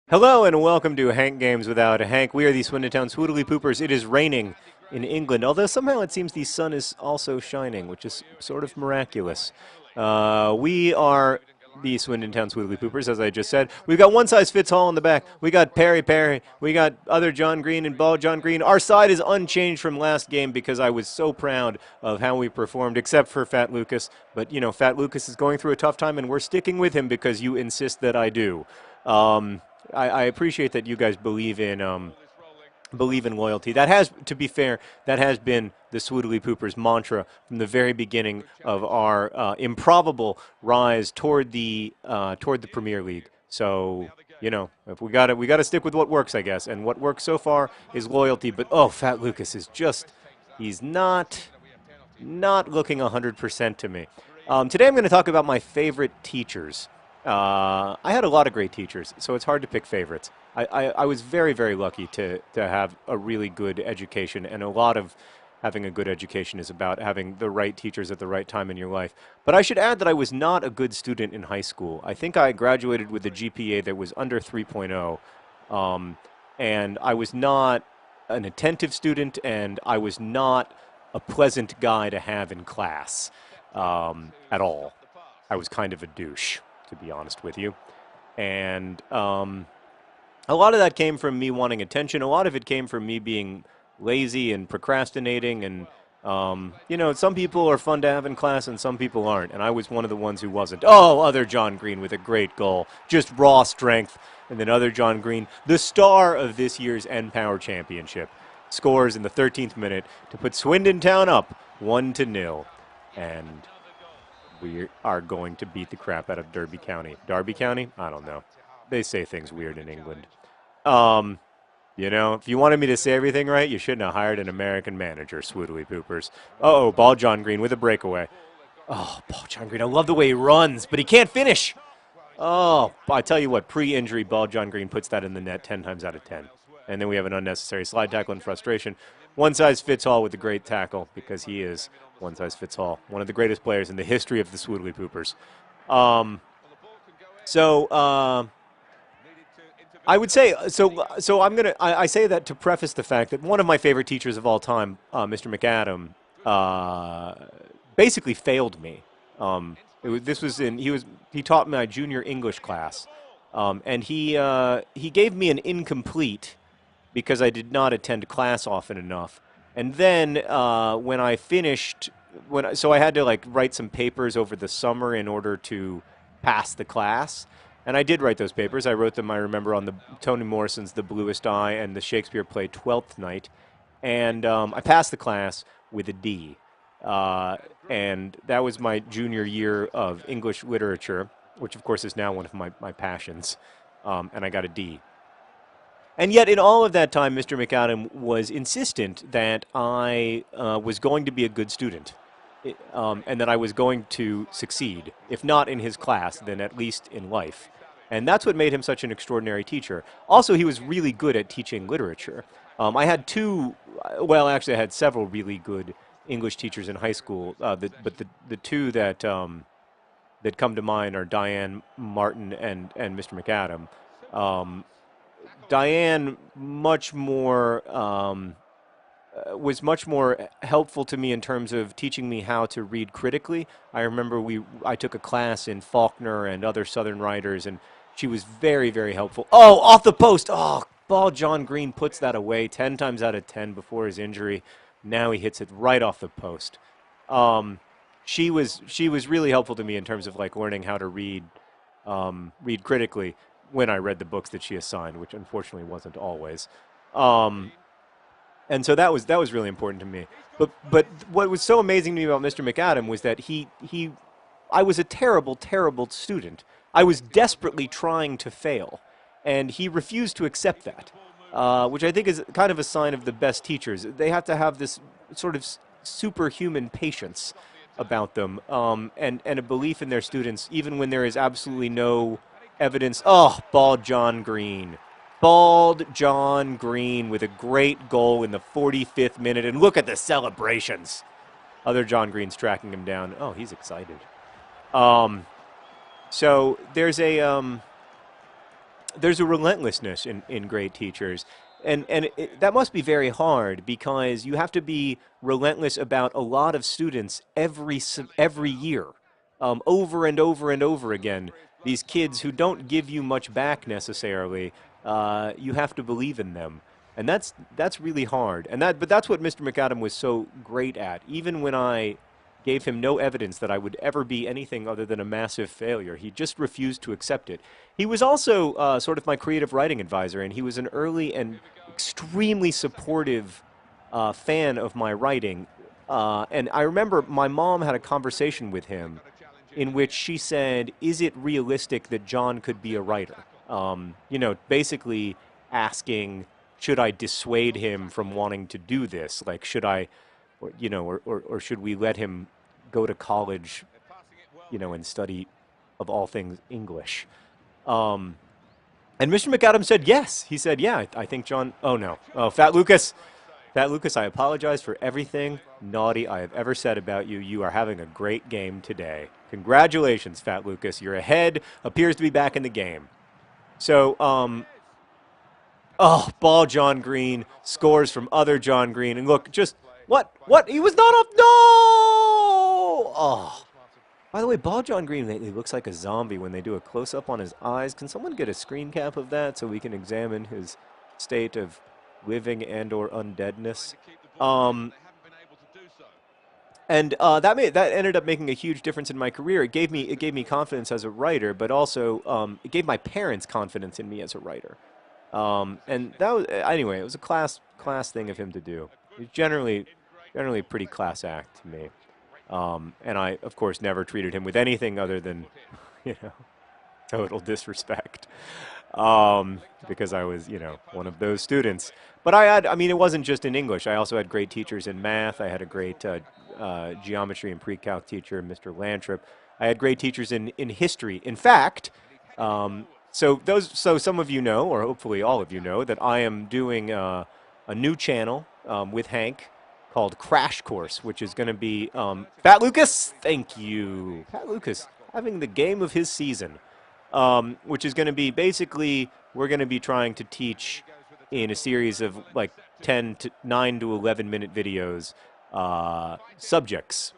Hello and welcome to Hank Games Without a Hank. We are the Swindon Town Swoodly Poopers. It is raining in England, although somehow it seems the sun is also shining, which is sort of miraculous. We are the Swindon Town Swoodly Poopers, as I just said. We've got one size fits all in the back. We got Perry Perry. We got other John Green and Ball John Green. Our side is unchanged from last game because I was so proud of how we performed, except for Fat Lucas. But, you know, Fat Lucas is going through a tough time, and we're sticking with him because you insist that I do. I appreciate that you guys believe in loyalty. That has, to be fair, that has been the Swoodly Poopers mantra from the very beginning of our improbable rise toward the Premier League. So, you know, if we gotta stick with what works, I guess. And what works so far is loyalty. But oh, Fat Lucas is he's not looking 100% to me. Today I'm going to talk about my favorite teachers. I had a lot of great teachers, so it's hard to pick favorites. I was very, very lucky to have a really good education, and a lot of having a good education is about having the right teachers at the right time in your life. But I should add that I was not a good student in high school. I think I graduated with a GPA that was under 3.0, and I was not an attentive student, and I was not a pleasant guy to have in class at all. I was kind of a douche, to be honest with you. And a lot of that came from me wanting attention. A lot of it came from me being lazy and procrastinating. And, you know, some people are fun to have in class and some people aren't. And I was one of the ones who wasn't. Oh, other John Green with a great goal. Just raw strength. And then other John Green, the star of this year's N-Power Championship, scores in the 13th minute to put Swindon Town up 1-0. And we are going to beat the crap out of Derby County. Derby County? I don't know. They say things weird in England. You know, if you wanted me to say everything right, you shouldn't have hired an American manager, Swoodly Poopers. Uh-oh, Ball John Green with a breakaway. Oh, Ball John Green, I love the way he runs, but he can't finish. Oh, I tell you what, pre-injury, Ball John Green puts that in the net 10 times out of 10. And then we have an unnecessary slide tackle and frustration. One size fits all with a great tackle because he is one size fits all. One of the greatest players in the history of the Swoodly Poopers. I would say, I say that to preface the fact that one of my favorite teachers of all time, Mr. McAdam, basically failed me. He taught my junior English class, and he gave me an incomplete because I did not attend class often enough. And then when I finished, so I had to like write some papers over the summer in order to pass the class. And I did write those papers. I wrote them, I remember, on the Toni Morrison's The Bluest Eye and the Shakespeare play Twelfth Night. And I passed the class with a D. And that was my junior year of English literature, which, of course, is now one of my passions. And I got a D. And yet, in all of that time, Mr. McAdam was insistent that I was going to be a good student. And that I was going to succeed, if not in his class, then at least in life. And that's what made him such an extraordinary teacher. Also, he was really good at teaching literature. I had I had several really good English teachers in high school, but the two that come to mind are Diane Martin and Mr. McAdam. Diane was much more helpful to me in terms of teaching me how to read critically. I remember I took a class in Faulkner and other Southern writers, and she was very, very helpful. Oh, off the post! Oh, Ball John Green puts that away 10 times out of 10 before his injury. Now he hits it right off the post. She was really helpful to me in terms of like learning how to read critically when I read the books that she assigned, which unfortunately wasn't always. And so that was really important to me. But what was so amazing to me about Mr. McAdam was that I was a terrible, terrible student. I was desperately trying to fail, and he refused to accept that, which I think is kind of a sign of the best teachers. They have to have this sort of superhuman patience about them, and a belief in their students, even when there is absolutely no evidence. Oh, Bald John Green. Bald John Green with a great goal in the 45th minute. And look at the celebrations. Other John Green's tracking him down. Oh, he's excited. So there's there's a relentlessness in great teachers. That must be very hard because you have to be relentless about a lot of students every year, over and over and over again. These kids who don't give you much back necessarily, you have to believe in them, and that's really hard. But that's what Mr. McAdam was so great at. Even when I gave him no evidence that I would ever be anything other than a massive failure, he just refused to accept it. He was also sort of my creative writing advisor, and he was an early and extremely supportive fan of my writing. And I remember my mom had a conversation with him in which she said, "Is it realistic that John could be a writer?" Basically asking, should I dissuade him from wanting to do this? Like, should I, or should we let him go to college, and study, of all things, English? Um, and Mr. McAdam said yes. He said, yeah, I think John. Oh, no. Oh, Fat Lucas. Fat Lucas, I apologize for everything naughty I have ever said about you. You are having a great game today. Congratulations, Fat Lucas. Your head appears to be back in the game. So, ball John Green, scores from other John Green. And look, just, what? He was not off. No! Oh. By the way, Ball John Green lately looks like a zombie when they do a close-up on his eyes. Can someone get a screen cap of that so we can examine his state of living and or undeadness? That ended up making a huge difference in my career. It gave me confidence as a writer, but also it gave my parents confidence in me as a writer. And that was anyway. It was a class thing of him to do. He's generally a pretty class act to me. And I, of course, never treated him with anything other than, total disrespect. Because I was, one of those students. But it wasn't just in English. I also had great teachers in math. I had a great geometry and pre-calc teacher, Mr. Lantrip. I had great teachers in history. In fact, so some of you know, or hopefully all of you know, that I am doing a new channel with Hank called Crash Course, which is going to be Fat Lucas. Thank you, Fat Lucas, having the game of his season, which is going to be basically we're going to be trying to teach in a series of like 9 to 11 minute videos subjects.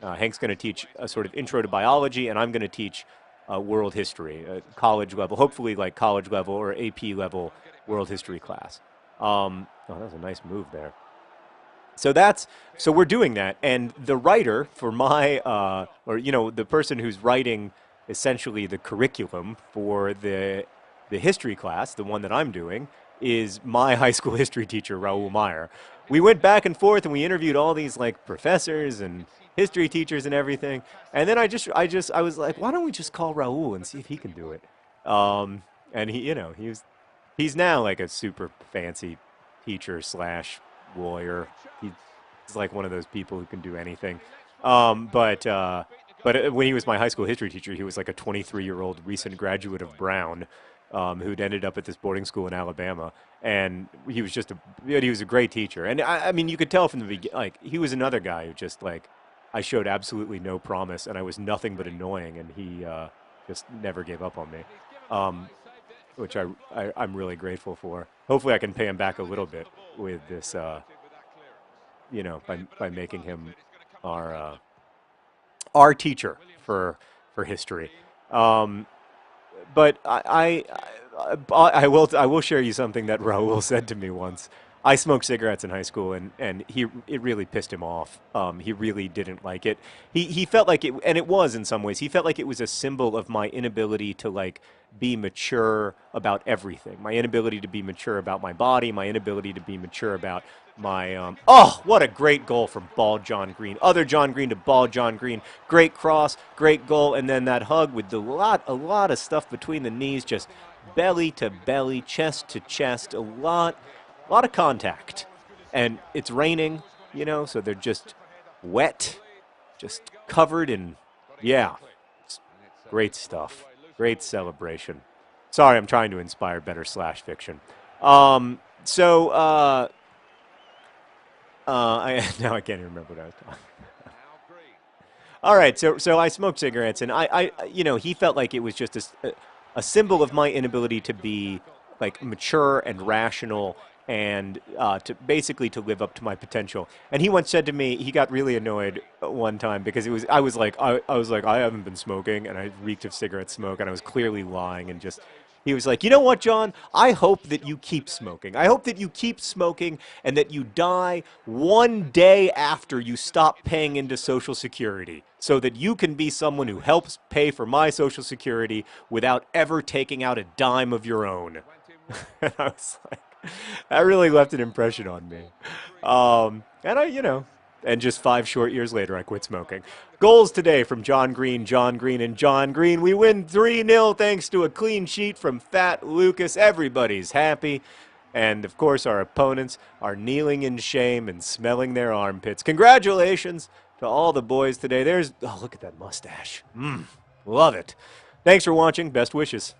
Hank's going to teach a sort of intro to biology, and I'm going to teach world history, college level, hopefully like college level or AP level world history class. That was a nice move there. So we're doing that, and the writer for my the person who's writing essentially the curriculum for the history class, the one that I'm doing, is my high school history teacher, Raul Meyer. We went back and forth, and we interviewed all these like professors and history teachers and everything, and then I was like, why don't we just call Raul and see if he can do it? And he's now like a super fancy teacher slash lawyer. He's like one of those people who can do anything. But when he was my high school history teacher, he was like a 23-year-old recent graduate of Brown, who'd ended up at this boarding school in Alabama, and he was a great teacher. And I mean, you could tell from the beginning, like he was another guy who just like I showed absolutely no promise, and I was nothing but annoying, and he just never gave up on me, which I'm really grateful for. Hopefully, I can pay him back a little bit with this. By making him our teacher for history. But I will share you something that Raul said to me once. I smoked cigarettes in high school, and it really pissed him off. He really didn't like it. He felt like it, and it was in some ways. He felt like it was a symbol of my inability to like be mature about everything. My inability to be mature about my body. My inability to be mature about my what a great goal from Ball John Green. Other John Green to Ball John Green. Great cross, great goal, and then that hug with a lot of stuff between the knees, just belly to belly, chest to chest, a lot of contact. And it's raining, so they're just wet, just covered in, it's great stuff. Great celebration. Sorry, I'm trying to inspire better slash fiction. Now I can't even remember what I was talking about. All right, so I smoked cigarettes, and I he felt like it was just a symbol of my inability to be like mature and rational and to basically to live up to my potential. And he once said to me, he got really annoyed one time because I was like I haven't been smoking, and I reeked of cigarette smoke, and I was clearly lying, and just he was like, you know what, John? I hope that you keep smoking. I hope that you keep smoking and that you die one day after you stop paying into Social Security so that you can be someone who helps pay for my Social Security without ever taking out a dime of your own. And I was like, that really left an impression on me. And and just 5 short years later, I quit smoking. Goals today from John Green, John Green, and John Green. We win 3-0 thanks to a clean sheet from Fat Lucas. Everybody's happy. And of course, our opponents are kneeling in shame and smelling their armpits. Congratulations to all the boys today. Oh, look at that mustache. Love it. Thanks for watching. Best wishes.